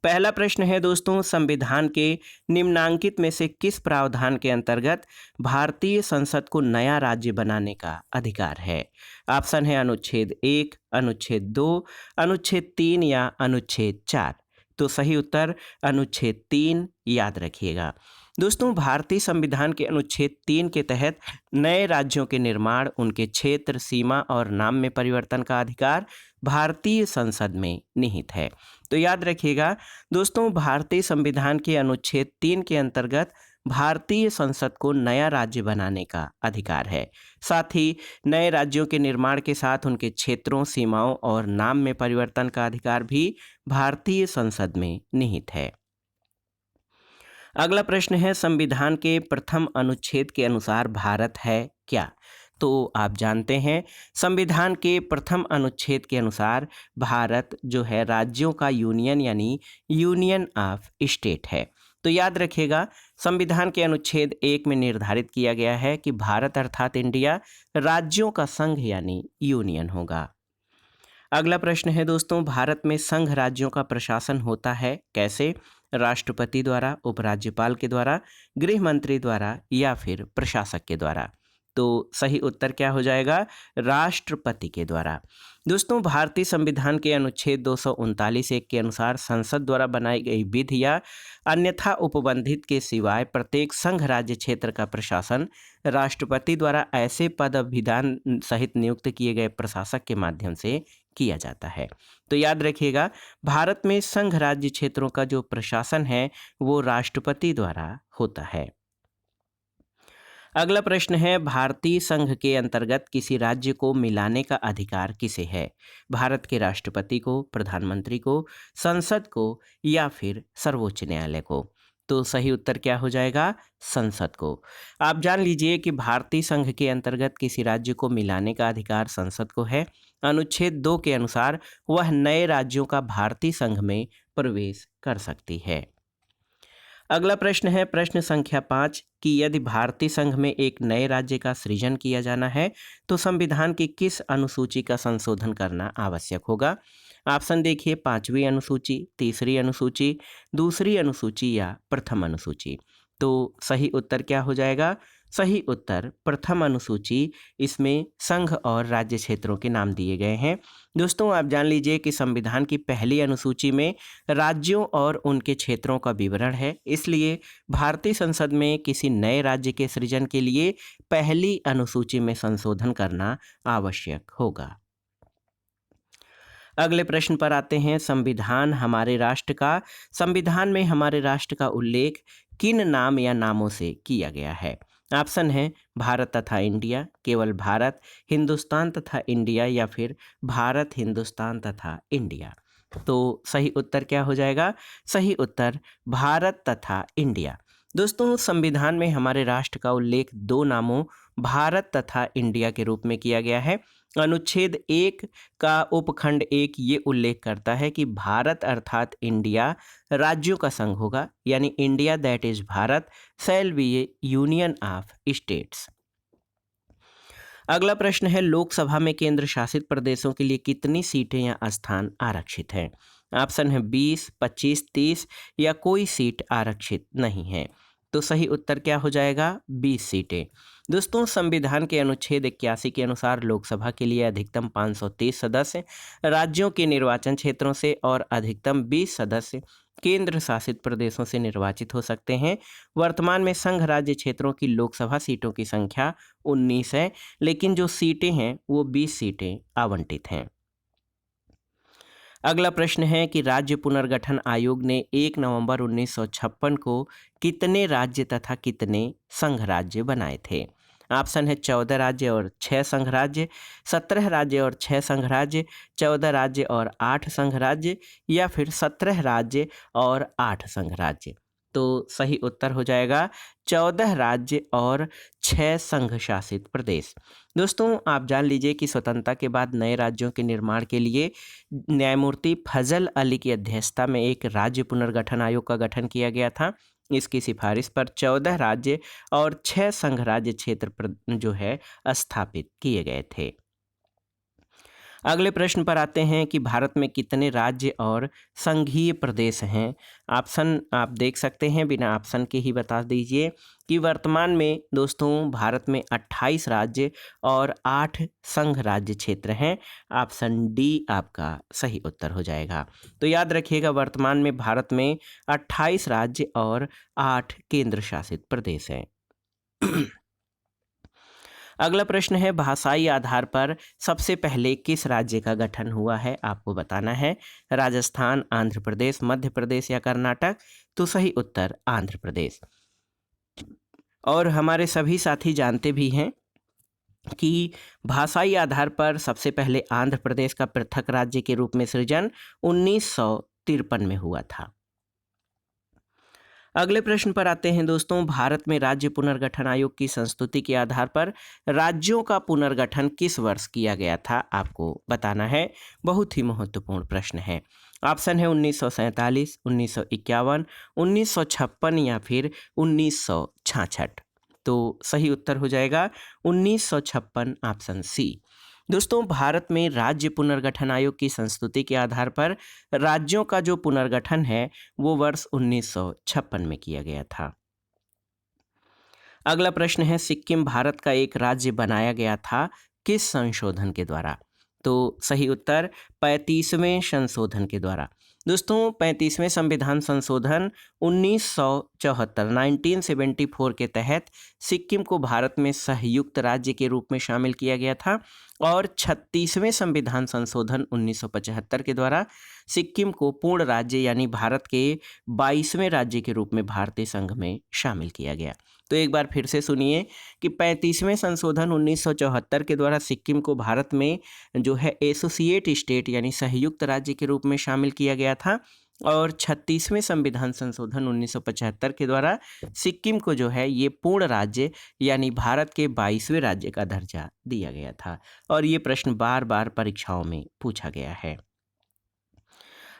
पहला प्रश्न है दोस्तों, संविधान के निम्नांकित में से किस प्रावधान के अंतर्गत भारतीय संसद को नया राज्य बनाने का अधिकार है? ऑप्शन है अनुच्छेद 1, अनुच्छेद 2, अनुच्छेद 3 या अनुच्छेद 4। तो सही उत्तर अनुच्छेद 3 याद रखिएगा। दोस्तों, भारतीय संविधान के अनुच्छेद 3 के तहत नए राज्यों के निर्माण, उनके क्षेत्र, सीमा और नाम में परिवर्तन का अधिकार भारतीय संसद में निहित है। तो याद रखिएगा दोस्तों, भारतीय संविधान के अनुच्छेद 3 के अंतर्गत भारतीय संसद को नया राज्य बनाने का अधिकार है। साथ ही नए राज्यों के निर्माण के साथ उनके क्षेत्रों, सीमाओं और नाम में परिवर्तन का अधिकार भी भारतीय संसद में निहित है। अगला प्रश्न है, संविधान के प्रथम अनुच्छेद के अनुसार भारत है क्या? तो आप जानते हैं संविधान के प्रथम अनुच्छेद के अनुसार भारत जो है राज्यों का यूनियन यानी यूनियन ऑफ स्टेट है। तो याद रखिएगा संविधान के अनुच्छेद 1 में निर्धारित किया गया है कि भारत अर्थात इंडिया राज्यों का संघ यानी यूनियन होगा। अगला प्रश्न है दोस्तों, भारत में संघ राज्यों का प्रशासन होता है कैसे? राष्ट्रपति द्वारा, उपराज्यपाल के द्वारा, गृह मंत्री द्वारा या फिर प्रशासक के द्वारा? तो सही उत्तर क्या हो जाएगा? राष्ट्रपति के द्वारा। दोस्तों, भारतीय संविधान के अनुच्छेद 239(1) के अनुसार संसद द्वारा बनाई गई विधि या अन्यथा उपबंधित के सिवाय प्रत्येक संघ राज्य क्षेत्र का प्रशासन राष्ट्रपति द्वारा ऐसे पद विधान सहित नियुक्त किए गए प्रशासक के माध्यम से किया जाता है। तो याद रखिएगा भारत में संघ राज्य क्षेत्रों का जो प्रशासन है वो राष्ट्रपति द्वारा होता है। अगला प्रश्न है, भारतीय संघ के अंतर्गत किसी राज्य को मिलाने का अधिकार किसे है? भारत के राष्ट्रपति को, प्रधानमंत्री को, संसद को या फिर सर्वोच्च न्यायालय को? तो सही उत्तर क्या हो जाएगा? संसद को। आप जान लीजिए कि भारतीय संघ के अंतर्गत किसी राज्य को मिलाने का अधिकार संसद को है। अनुच्छेद 2 के अनुसार वह नए राज्यों का भारतीय संघ में प्रवेश कर सकती है। अगला प्रश्न है, प्रश्न संख्या 5 कि यदि भारतीय संघ में एक नए राज्य का सृजन किया जाना है तो संविधान की किस अनुसूची का संशोधन करना आवश्यक होगा? ऑप्शन देखिए, 5वीं अनुसूची, तीसरी अनुसूची, दूसरी अनुसूची या प्रथम अनुसूची? तो सही उत्तर क्या हो जाएगा? सही उत्तर प्रथम अनुसूची। इसमें संघ और राज्य क्षेत्रों के नाम दिए गए हैं। दोस्तों, आप जान लीजिए कि संविधान की पहली अनुसूची में राज्यों और उनके क्षेत्रों का विवरण है, इसलिए भारतीय संसद में किसी नए राज्य के सृजन के लिए पहली अनुसूची में संशोधन करना आवश्यक होगा। अगले प्रश्न पर आते हैं, संविधान में हमारे राष्ट्र का उल्लेख किन नाम या नामों से किया गया है? ऑप्शन है भारत तथा इंडिया, केवल भारत, हिंदुस्तान तथा इंडिया या फिर भारत, हिंदुस्तान तथा इंडिया? तो सही उत्तर क्या हो जाएगा? सही उत्तर भारत तथा इंडिया। दोस्तों, संविधान में हमारे राष्ट्र का उल्लेख दो नामों भारत तथा इंडिया के रूप में किया गया है। अनुच्छेद 1 का उपखंड 1 ये उल्लेख करता है कि भारत अर्थात इंडिया राज्यों का संघ होगा, यानी India that is Bharat shall be A union of states. अगला प्रश्न है, लोकसभा में केंद्र शासित प्रदेशों के लिए कितनी सीटें या स्थान आरक्षित हैं? ऑप्शन है 20, 25, 30 या कोई सीट आरक्षित नहीं है। तो सही उत्तर क्या हो जाएगा? 20 सीटें। दोस्तों, संविधान के अनुच्छेद 81 के अनुसार लोकसभा के लिए अधिकतम 530 सदस्य राज्यों के निर्वाचन क्षेत्रों से और अधिकतम 20 सदस्य केंद्र शासित प्रदेशों से निर्वाचित हो सकते हैं। वर्तमान में संघ राज्य क्षेत्रों की लोकसभा सीटों की संख्या 19 है, लेकिन जो सीटें हैं वो 20 सीटें आवंटित हैं। अगला प्रश्न है कि राज्य पुनर्गठन आयोग ने 1 नवंबर 1956 को कितने राज्य तथा कितने संघ राज्य बनाए थे? ऑप्शन है 14 राज्य और 6 संघ राज्य, 17 राज्य और 6 संघ राज्य, 14 राज्य और 8 संघ राज्य या फिर 17 राज्य और 8 संघ राज्य? तो सही उत्तर हो जाएगा 14 राज्य और 6 संघ शासित प्रदेश। दोस्तों, आप जान लीजिए कि स्वतंत्रता के बाद नए राज्यों के निर्माण के लिए न्यायमूर्ति फजल अली की अध्यक्षता में एक राज्य पुनर्गठन आयोग का गठन किया गया था। इसकी सिफारिश पर 14 राज्य और 6 संघ राज्य क्षेत्र जो है स्थापित किए गए थे। अगले प्रश्न पर आते हैं कि भारत में कितने राज्य और संघीय प्रदेश हैं। ऑप्शन आप देख सकते हैं, बिना ऑप्शन के ही बता दीजिए कि वर्तमान में दोस्तों भारत में 28 राज्य और 8 संघ राज्य क्षेत्र हैं। ऑप्शन डी आपका सही उत्तर हो जाएगा। तो याद रखिएगा, वर्तमान में भारत में 28 राज्य और 8 केंद्र शासित प्रदेश हैं। अगला प्रश्न है, भाषाई आधार पर सबसे पहले किस राज्य का गठन हुआ है, आपको बताना है। राजस्थान, आंध्र प्रदेश, मध्य प्रदेश या कर्नाटक। तो सही उत्तर आंध्र प्रदेश। और हमारे सभी साथी जानते भी हैं कि भाषाई आधार पर सबसे पहले आंध्र प्रदेश का पृथक राज्य के रूप में सृजन 1953 में हुआ था। अगले प्रश्न पर आते हैं दोस्तों, भारत में राज्य पुनर्गठन आयोग की संस्तुति के आधार पर राज्यों का पुनर्गठन किस वर्ष किया गया था, आपको बताना है। बहुत ही महत्वपूर्ण प्रश्न है। ऑप्शन है 1947, 1951, 1956 या फिर 1966। तो सही उत्तर हो जाएगा 1956, ऑप्शन सी। दोस्तों भारत में राज्य पुनर्गठन आयोग की संस्तुति के आधार पर राज्यों का जो पुनर्गठन है वो वर्ष 1956 में किया गया था। अगला प्रश्न है, सिक्किम भारत का एक राज्य बनाया गया था किस संशोधन के द्वारा। तो सही उत्तर 35वें संशोधन के द्वारा। दोस्तों 35वें संविधान संशोधन 1974 के तहत सिक्किम को भारत में संयुक्त राज्य के रूप में शामिल किया गया था और 36वें संविधान संशोधन 1975 के द्वारा सिक्किम को पूर्ण राज्य यानी भारत के 22वें राज्य के रूप में भारतीय संघ में शामिल किया गया। तो एक बार फिर से सुनिए कि 35वें संशोधन 1974 के द्वारा सिक्किम को भारत में जो है एसोसिएट स्टेट यानी संयुक्त राज्य के रूप में शामिल किया गया था और 36वें संविधान संशोधन 1975 के द्वारा सिक्किम को जो है ये पूर्ण राज्य यानी भारत के 22वें राज्य का दर्जा दिया गया था। और ये प्रश्न बार बार परीक्षाओं में पूछा गया है।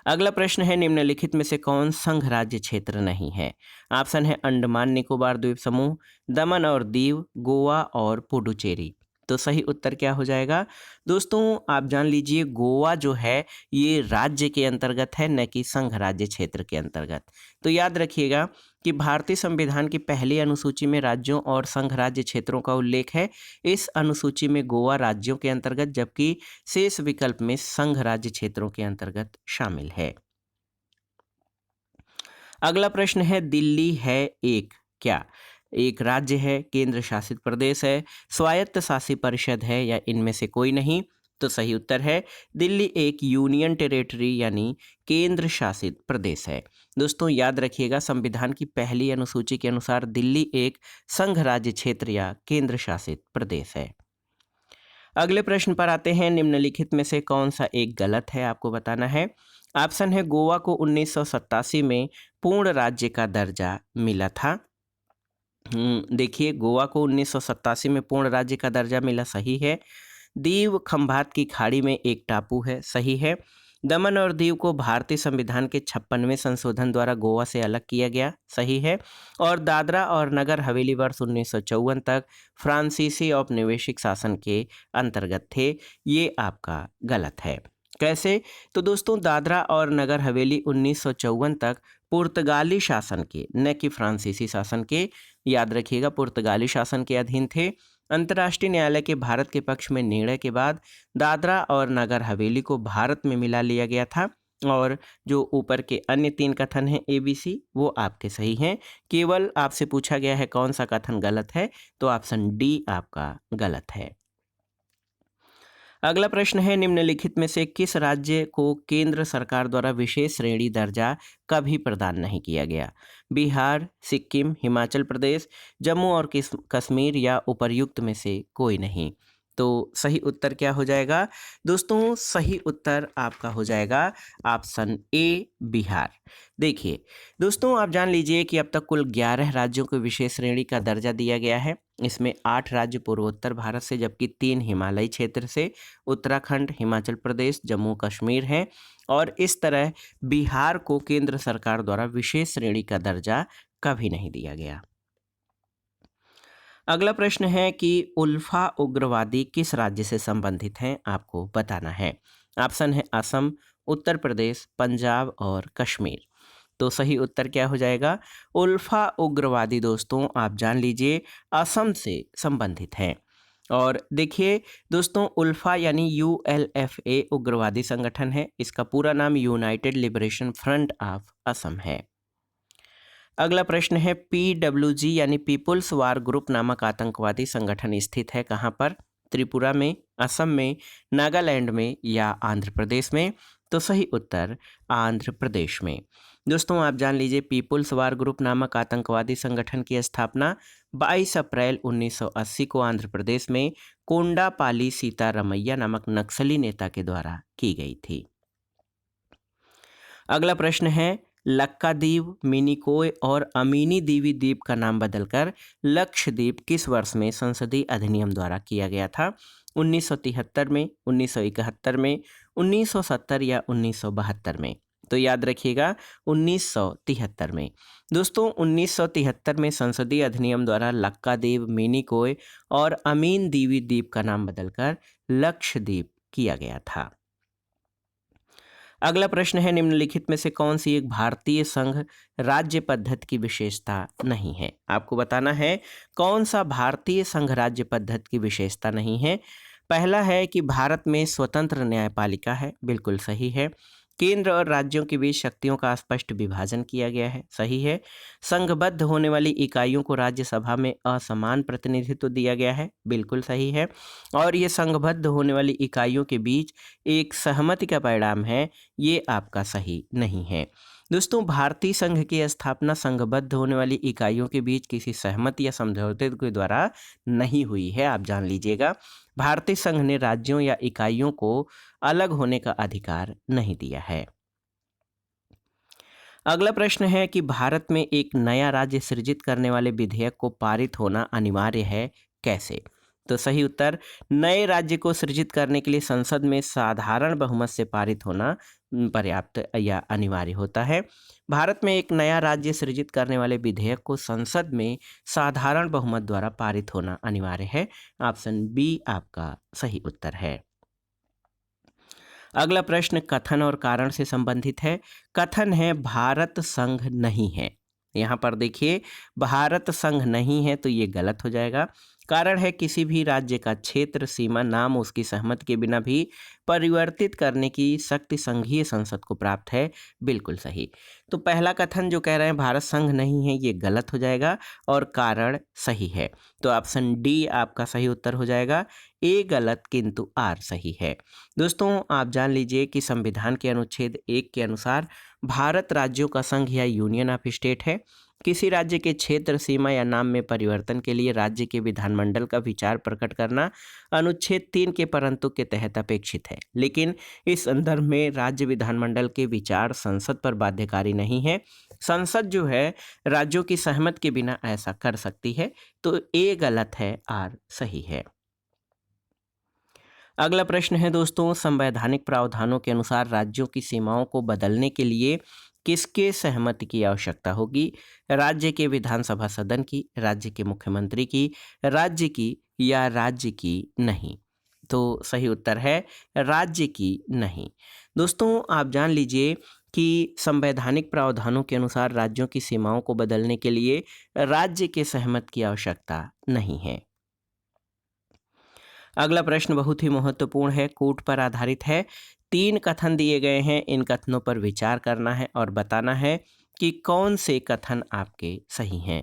अगला प्रश्न है, निम्नलिखित में से कौन संघ राज्य क्षेत्र नहीं है। ऑप्शन है अंडमान निकोबार द्वीप समूह, दमन और दीव, गोवा और पुडुचेरी। तो सही उत्तर क्या हो जाएगा दोस्तों, आप जान लीजिए गोवा जो है ये राज्य के अंतर्गत है, न कि संघ राज्य क्षेत्र के अंतर्गत। तो याद रखिएगा कि भारतीय संविधान की पहली अनुसूची में राज्यों और संघ राज्य क्षेत्रों का उल्लेख है। इस अनुसूची में गोवा राज्यों के अंतर्गत जबकि शेष विकल्प में संघ राज्य क्षेत्रों के अंतर्गत शामिल है। अगला प्रश्न है, दिल्ली है एक क्या? एक राज्य है, केंद्र शासित प्रदेश है, स्वायत्त शासित परिषद है या इनमें से कोई नहीं। तो सही उत्तर है दिल्ली एक यूनियन टेरिटरी यानी केंद्र शासित प्रदेश है। दोस्तों याद रखिएगा, संविधान की पहली अनुसूची के अनुसार दिल्ली एक संघ राज्य क्षेत्र या केंद्र शासित प्रदेश है। अगले प्रश्न पर आते हैं, निम्नलिखित में से कौन सा एक गलत है, आपको बताना है। ऑप्शन है गोवा को 1987 में पूर्ण राज्य का दर्जा मिला था। देखिए गोवा को 1987 में पूर्ण राज्य का दर्जा मिला, सही है। दीव खंभात की खाड़ी में एक टापू है, सही है। दमन और दीव को भारतीय संविधान के 56वें संशोधन द्वारा गोवा से अलग किया गया, सही है। और दादरा और नगर हवेली वर्ष 1954 तक फ्रांसीसी औपनिवेशिक शासन के अंतर्गत थे, ये आपका गलत है। कैसे? तो दोस्तों दादरा और नगर हवेली 1954 तक पुर्तगाली शासन के, न कि फ्रांसीसी शासन के, याद रखिएगा पुर्तगाली शासन के अधीन थे। अंतर्राष्ट्रीय न्यायालय के भारत के पक्ष में निर्णय के बाद दादरा और नगर हवेली को भारत में मिला लिया गया था और जो ऊपर के अन्य 3 कथन हैं ABC वो आपके सही हैं। केवल आपसे पूछा गया है कौन सा कथन गलत है, तो ऑप्शन डी आपका गलत है। अगला प्रश्न है, निम्नलिखित में से किस राज्य को केंद्र सरकार द्वारा विशेष श्रेणी दर्जा कभी प्रदान नहीं किया गया? बिहार, सिक्किम, हिमाचल प्रदेश, जम्मू और कश्मीर या उपर्युक्त में से कोई नहीं। तो सही उत्तर क्या हो जाएगा दोस्तों? सही उत्तर आपका हो जाएगा ऑप्शन ए बिहार। देखिए दोस्तों, आप जान लीजिए कि अब तक कुल 11 राज्यों को विशेष श्रेणी का दर्जा दिया गया है। इसमें 8 राज्य पूर्वोत्तर भारत से जबकि 3 हिमालयी क्षेत्र से, उत्तराखंड, हिमाचल प्रदेश, जम्मू कश्मीर हैं। और इस तरह बिहार को केंद्र सरकार द्वारा विशेष श्रेणी का दर्जा कभी नहीं दिया गया। अगला प्रश्न है कि उल्फा उग्रवादी किस राज्य से संबंधित हैं, आपको बताना है। ऑप्शन है असम, उत्तर प्रदेश, पंजाब और कश्मीर। तो सही उत्तर क्या हो जाएगा? उल्फा उग्रवादी दोस्तों आप जान लीजिए असम से संबंधित हैं। और देखिए दोस्तों, उल्फा यानी ULFA उग्रवादी संगठन है। इसका पूरा नाम United liberation front of Assam है। अगला प्रश्न है PWG यानी पीपुल्स वार ग्रुप नामक आतंकवादी संगठन स्थित है कहाँ पर? त्रिपुरा में, असम में, नागालैंड में या आंध्र प्रदेश में? तो सही उत्तर आंध्र प्रदेश में। दोस्तों आप जान लीजिए पीपुल्स वार ग्रुप नामक आतंकवादी संगठन की स्थापना 22 अप्रैल 1980 को आंध्र प्रदेश में कोंडापाली सीतारमैया नामक नक्सली नेता के द्वारा की गई थी। अगला प्रश्न है लक्काद्वीप, मिनिकोय और अमीनी दीवी द्वीप का नाम बदलकर लक्षद्वीप किस वर्ष में संसदीय अधिनियम द्वारा किया गया था? 1973 में, 1971 में, 1970 या 1972 में? तो याद रखिएगा 1973 में। दोस्तों 1973 में संसदीय अधिनियम द्वारा लक्काद्वीप, मिनिकोय और अमीन दीवी द्वीप का नाम बदलकर लक्षद्वीप किया गया था। अगला प्रश्न है निम्नलिखित में से कौन सी एक भारतीय संघ राज्य पद्धति की विशेषता नहीं है? आपको बताना है कौन सा भारतीय संघ राज्य पद्धति की विशेषता नहीं है। पहला है कि भारत में स्वतंत्र न्यायपालिका है, बिल्कुल सही है। केंद्र और राज्यों के बीच शक्तियों का स्पष्ट विभाजन किया गया है, सही है। संघबद्ध होने वाली इकाइयों को राज्यसभा में असमान प्रतिनिधित्व दिया गया है, बिल्कुल सही है। और ये संघबद्ध होने वाली इकाइयों के बीच एक सहमति का परिणाम है, ये आपका सही नहीं है। दोस्तों भारतीय संघ की स्थापना संघबद्ध होने वाली इकाइयों के बीच किसी सहमति या समझौते के द्वारा नहीं हुई है, आप जान लीजिएगा। भारतीय संघ ने राज्यों या इकाइयों को अलग होने का अधिकार नहीं दिया है। अगला प्रश्न है कि भारत में एक नया राज्य सृजित करने वाले विधेयक को पारित होना अनिवार्य है, कैसे? तो सही उत्तर नए राज्य को सृजित करने के लिए संसद में साधारण बहुमत से पारित होना पर्याप्त या अनिवार्य होता है। भारत में एक नया राज्य सृजित करने वाले विधेयक को संसद में साधारण बहुमत द्वारा पारित होना अनिवार्य है। ऑप्शन बी आपका सही उत्तर है। अगला प्रश्न कथन और कारण से संबंधित है। कथन है भारत संघ नहीं है। यहाँ पर देखिए भारत संघ नहीं है तो ये गलत हो जाएगा। कारण है किसी भी राज्य का क्षेत्र, सीमा, नाम उसकी सहमति के बिना भी परिवर्तित करने की शक्ति संघीय संसद को प्राप्त है, बिल्कुल सही। तो पहला कथन जो कह रहे हैं भारत संघ नहीं है ये गलत हो जाएगा और कारण सही है। तो ऑप्शन डी आपका सही उत्तर हो जाएगा। ए गलत किंतु आर सही है। दोस्तों आप जान लीजिए कि संविधान के अनुच्छेद 1 के अनुसार भारत राज्यों का संघ या यूनियन ऑफ स्टेट है। किसी राज्य के क्षेत्र, सीमा या नाम में परिवर्तन के लिए राज्य के विधानमंडल का विचार प्रकट करना अनुच्छेद 3 के परंतु के तहत अपेक्षित है, लेकिन इस संदर्भ में राज्य विधानमंडल के विचार संसद पर बाध्यकारी नहीं है। संसद जो है राज्यों की सहमति के बिना ऐसा कर सकती है। तो ए गलत है, आर सही है। अगला प्रश्न है दोस्तों संवैधानिक प्रावधानों के अनुसार राज्यों की सीमाओं को बदलने के लिए किसके सहमति की आवश्यकता होगी? राज्य के विधानसभा सदन की, राज्य के मुख्यमंत्री की, राज्य की या राज्य की नहीं? तो सही उत्तर है राज्य की नहीं। दोस्तों आप जान लीजिए कि संवैधानिक प्रावधानों के अनुसार राज्यों की सीमाओं को बदलने के लिए राज्य के सहमति की आवश्यकता नहीं है। अगला प्रश्न बहुत ही महत्वपूर्ण है, कूट पर आधारित है। 3 कथन दिए गए हैं, इन कथनों पर विचार करना है और बताना है कि कौन से कथन आपके सही हैं।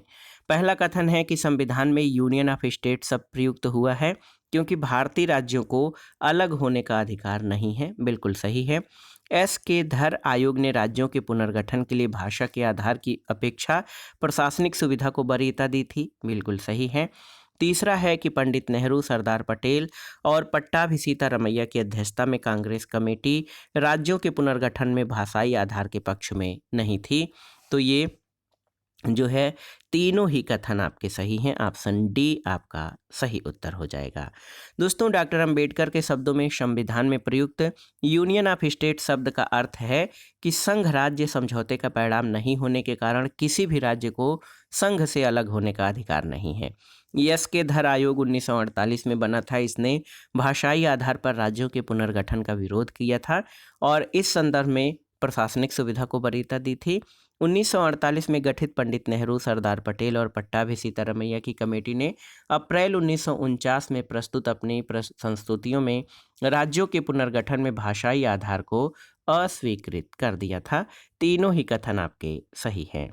पहला कथन है कि संविधान में यूनियन ऑफ स्टेट शब्द प्रयुक्त हुआ है क्योंकि भारतीय राज्यों को अलग होने का अधिकार नहीं है, बिल्कुल सही है। एस के धर आयोग ने राज्यों के पुनर्गठन के लिए भाषा के आधार की अपेक्षा प्रशासनिक सुविधा को वरीयता दी थी, बिल्कुल सही है। तीसरा है कि पंडित नेहरू, सरदार पटेल और पट्टाभी सीतारमैया की अध्यक्षता में कांग्रेस कमेटी राज्यों के पुनर्गठन में भाषाई आधार के पक्ष में नहीं थी। तो ये जो है तीनों ही कथन आपके सही हैं। ऑप्शन डी आपका सही उत्तर हो जाएगा। दोस्तों डॉक्टर अंबेडकर के शब्दों में संविधान में प्रयुक्त यूनियन ऑफ स्टेट शब्द का अर्थ है कि संघ राज्य समझौते का परिणाम नहीं होने के कारण किसी भी राज्य को संघ से अलग होने का अधिकार नहीं है। यस के धर आयोग 1948 में बना था। इसने भाषाई आधार पर राज्यों के पुनर्गठन का विरोध किया था और इस संदर्भ में प्रशासनिक सुविधा को वरीयता दी थी। 1948 में गठित पंडित नेहरू, सरदार पटेल और पट्टाभी सीतारामैया की कमेटी ने अप्रैल 1949 में प्रस्तुत अपनी संस्तुतियों में राज्यों के पुनर्गठन में भाषाई आधार को अस्वीकृत कर दिया था। तीनों ही कथन आपके सही हैं।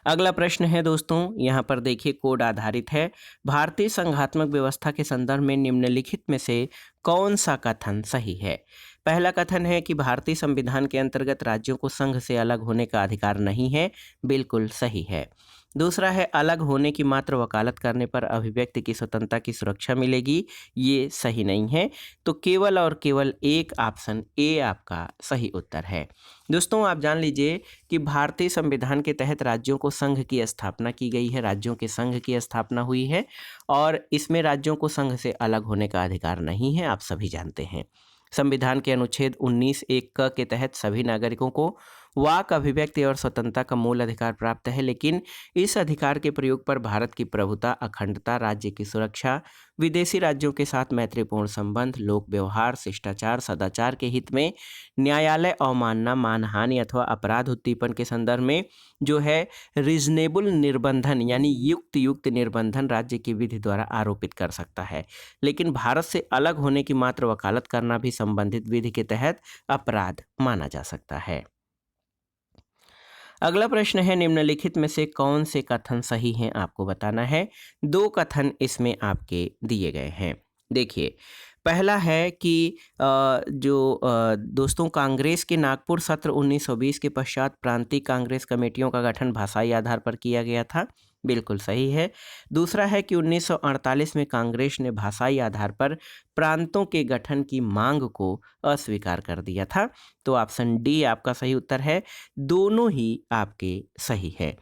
अगला प्रश्न है दोस्तों, यहाँ पर देखिए कोड आधारित है। भारतीय संघात्मक व्यवस्था के संदर्भ में निम्नलिखित में से कौन सा कथन सही है? पहला कथन है कि भारतीय संविधान के अंतर्गत राज्यों को संघ से अलग होने का अधिकार नहीं है, बिल्कुल सही है। दूसरा है अलग होने की मात्र वकालत करने पर अभिव्यक्ति की स्वतंत्रता की सुरक्षा मिलेगी, ये सही नहीं है। तो केवल और केवल एक ऑप्शन ए आपका सही उत्तर है। दोस्तों आप जान लीजिए कि भारतीय संविधान के तहत राज्यों को संघ की स्थापना की गई है, राज्यों के संघ की स्थापना हुई है और इसमें राज्यों को संघ से अलग होने का अधिकार नहीं है, आप सभी जानते हैं। संविधान के अनुच्छेद 19(1) क के तहत सभी नागरिकों को वाक, अभिव्यक्ति और स्वतंत्रता का मूल अधिकार प्राप्त है, लेकिन इस अधिकार के प्रयोग पर भारत की प्रभुता, अखंडता, राज्य की सुरक्षा, विदेशी राज्यों के साथ मैत्रीपूर्ण संबंध, लोक व्यवहार, शिष्टाचार, सदाचार के हित में न्यायालय अवमानना, मानहानि अथवा अपराध उद्दीपन के संदर्भ में जो है रीजनेबल निर्बंधन यानी युक्त निर्बंधन राज्य की विधि द्वारा आरोपित कर सकता है, लेकिन भारत से अलग होने की मात्र वकालत करना भी संबंधित विधि के तहत अपराध माना जा सकता है। अगला प्रश्न है निम्नलिखित में से कौन से कथन सही हैं, आपको बताना है। दो कथन इसमें आपके दिए गए हैं। देखिए पहला है कि दोस्तों कांग्रेस के नागपुर सत्र 1920 के पश्चात प्रांतीय कांग्रेस कमेटियों का गठन भाषाई आधार पर किया गया था, बिल्कुल सही है। दूसरा है कि 1948 में कांग्रेस ने भाषाई आधार पर प्रांतों के गठन की मांग को अस्वीकार कर दिया था। तो ऑप्शन डी आपका सही उत्तर है। दोनों ही आपके सही है।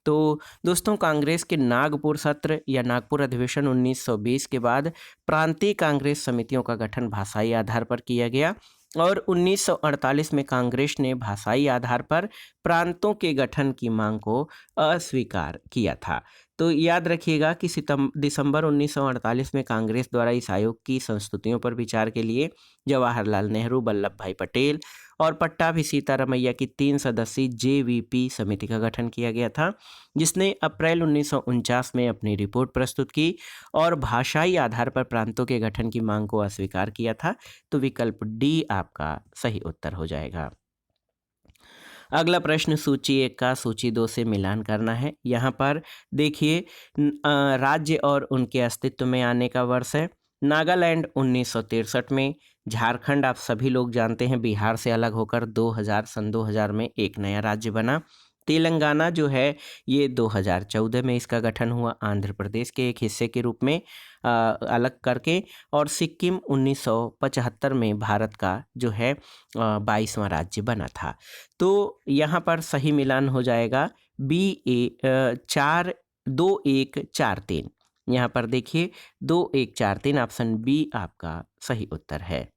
तो दोस्तों कांग्रेस के नागपुर सत्र या नागपुर अधिवेशन 1920 के बाद प्रांतीय कांग्रेस समितियों का गठन भाषाई आधार पर किया गया और 1948 में कांग्रेस ने भाषाई आधार पर प्रांतों के गठन की मांग को अस्वीकार किया था। तो याद रखिएगा कि दिसंबर 1948 में कांग्रेस द्वारा इस आयोग की संस्तुतियों पर विचार के लिए जवाहरलाल नेहरू, वल्लभ भाई पटेल और पट्टाभी सीतारामैया की 3 सदस्यीय जेवीपी समिति का गठन किया गया था, जिसने अप्रैल 1949 में अपनी रिपोर्ट प्रस्तुत की और भाषाई आधार पर प्रांतों के गठन की मांग को अस्वीकार किया था। तो विकल्प डी आपका सही उत्तर हो जाएगा। अगला प्रश्न सूची 1 का सूची 2 से मिलान करना है। यहाँ पर देखिए राज्य और उनके अस्तित्व में आने का वर्ष है। नागालैंड 1963 में, झारखंड आप सभी लोग जानते हैं बिहार से अलग होकर 2000 में एक नया राज्य बना। तेलंगाना जो है ये 2014 में इसका गठन हुआ आंध्र प्रदेश के एक हिस्से के रूप में अलग करके, और सिक्किम 1975 में भारत का जो है 22वां राज्य बना था। तो यहाँ पर सही मिलान हो जाएगा बी ए 2-1-4-3। यहाँ पर देखिए 2-1-4-3 ऑप्शन बी आपका सही उत्तर है।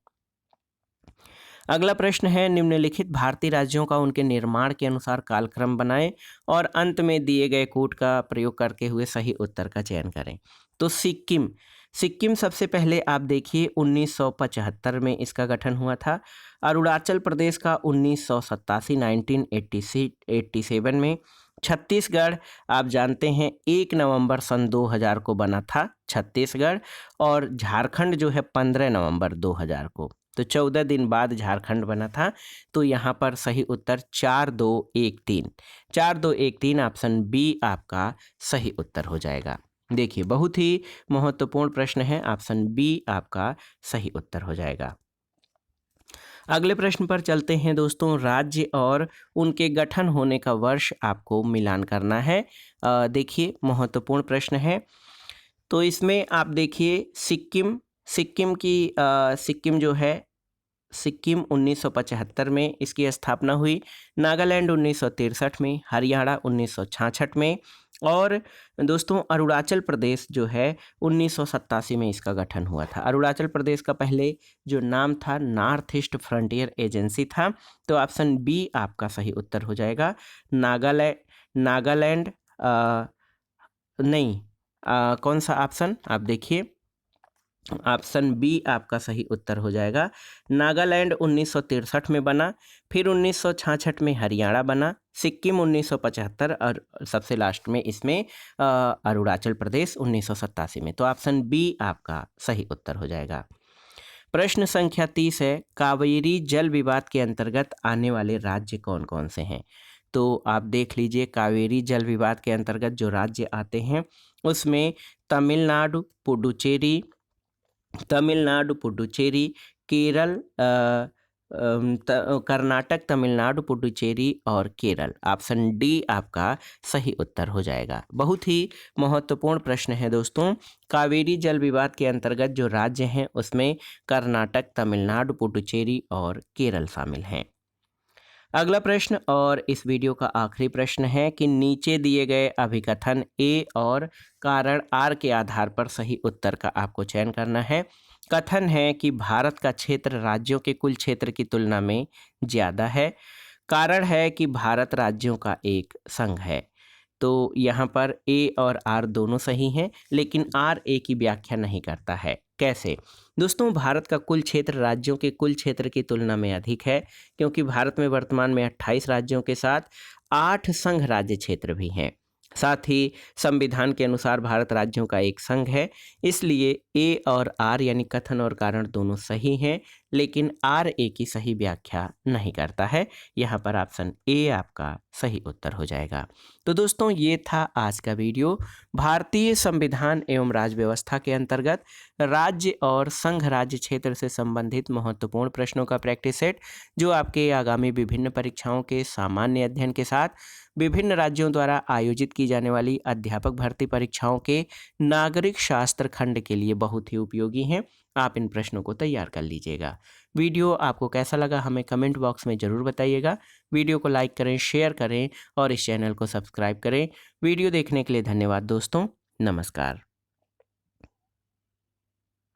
अगला प्रश्न है निम्नलिखित भारतीय राज्यों का उनके निर्माण के अनुसार कालक्रम बनाएं और अंत में दिए गए कोड का प्रयोग करके हुए सही उत्तर का चयन करें। तो सिक्किम सबसे पहले आप देखिए 1975 में इसका गठन हुआ था। अरुणाचल प्रदेश का 1987 में। छत्तीसगढ़ आप जानते हैं 1 नवंबर सन 2000 को बना था छत्तीसगढ़, और झारखंड जो है 15 नवंबर 2000 को, तो 14 दिन बाद झारखंड बना था। तो यहाँ पर सही उत्तर 4-2-1-3 ऑप्शन बी आपका सही उत्तर हो जाएगा। देखिए बहुत ही महत्वपूर्ण प्रश्न है, ऑप्शन बी आपका सही उत्तर हो जाएगा। अगले प्रश्न पर चलते हैं दोस्तों। राज्य और उनके गठन होने का वर्ष आपको मिलान करना है। देखिए महत्वपूर्ण प्रश्न है। तो इसमें आप देखिए सिक्किम जो है सिक्किम 1975 में इसकी स्थापना हुई, नागालैंड 1963 में, हरियाणा 1966 में, और दोस्तों अरुणाचल प्रदेश जो है 1987 में इसका गठन हुआ था। अरुणाचल प्रदेश का पहले जो नाम था नॉर्थ ईस्ट फ्रंटियर एजेंसी था। तो ऑप्शन बी आपका सही उत्तर हो जाएगा। नागालैंड नहीं, कौन सा ऑप्शन आप देखिए, ऑप्शन बी आपका सही उत्तर हो जाएगा। नागालैंड 1963 में बना, फिर 1966 में हरियाणा बना, सिक्किम 1975 और सबसे लास्ट में इसमें अरुणाचल प्रदेश 1987 में। तो ऑप्शन बी आपका सही उत्तर हो जाएगा। प्रश्न संख्या 30 है, कावेरी जल विवाद के अंतर्गत आने वाले राज्य कौन कौन से हैं? तो आप देख लीजिए, कावेरी जल विवाद के अंतर्गत जो राज्य आते हैं उसमें तमिलनाडु, पुडुचेरी, केरल, कर्नाटक, तमिलनाडु, पुडुचेरी और केरल। ऑप्शन डी आपका सही उत्तर हो जाएगा। बहुत ही महत्वपूर्ण प्रश्न है दोस्तों। कावेरी जल विवाद के अंतर्गत जो राज्य हैं उसमें कर्नाटक, तमिलनाडु, पुडुचेरी और केरल शामिल हैं। अगला प्रश्न और इस वीडियो का आखिरी प्रश्न है कि नीचे दिए गए अभिकथन ए और कारण आर के आधार पर सही उत्तर का आपको चयन करना है। कथन है कि भारत का क्षेत्र राज्यों के कुल क्षेत्र की तुलना में ज़्यादा है। कारण है कि भारत राज्यों का एक संघ है। तो यहाँ पर ए और आर दोनों सही हैं, लेकिन आर ए की व्याख्या नहीं करता है। कैसे? दोस्तों, भारत का कुल क्षेत्र राज्यों के कुल क्षेत्र की तुलना में अधिक है, क्योंकि भारत में वर्तमान में 28 राज्यों के साथ 8 संघ राज्य क्षेत्र भी हैं। साथ ही संविधान के अनुसार भारत राज्यों का एक संघ है, इसलिए ए और आर यानी कथन और कारण दोनों सही हैं, लेकिन आर ए की सही व्याख्या नहीं करता है। यहाँ पर ऑप्शन ए आपका सही उत्तर हो जाएगा। तो दोस्तों, ये था आज का वीडियो। भारतीय संविधान एवं राज्य व्यवस्था के अंतर्गत राज्य और संघ राज्य क्षेत्र से संबंधित महत्वपूर्ण प्रश्नों का प्रैक्टिस सेट, जो आपके आगामी विभिन्न परीक्षाओं के सामान्य अध्ययन के साथ विभिन्न राज्यों द्वारा आयोजित की जाने वाली अध्यापक भर्ती परीक्षाओं के नागरिक शास्त्र खंड के लिए बहुत ही उपयोगी हैं। आप इन प्रश्नों को तैयार कर लीजिएगा। वीडियो आपको कैसा लगा हमें कमेंट बॉक्स में ज़रूर बताइएगा। वीडियो को लाइक करें, शेयर करें और इस चैनल को सब्सक्राइब करें। वीडियो देखने के लिए धन्यवाद दोस्तों। नमस्कार।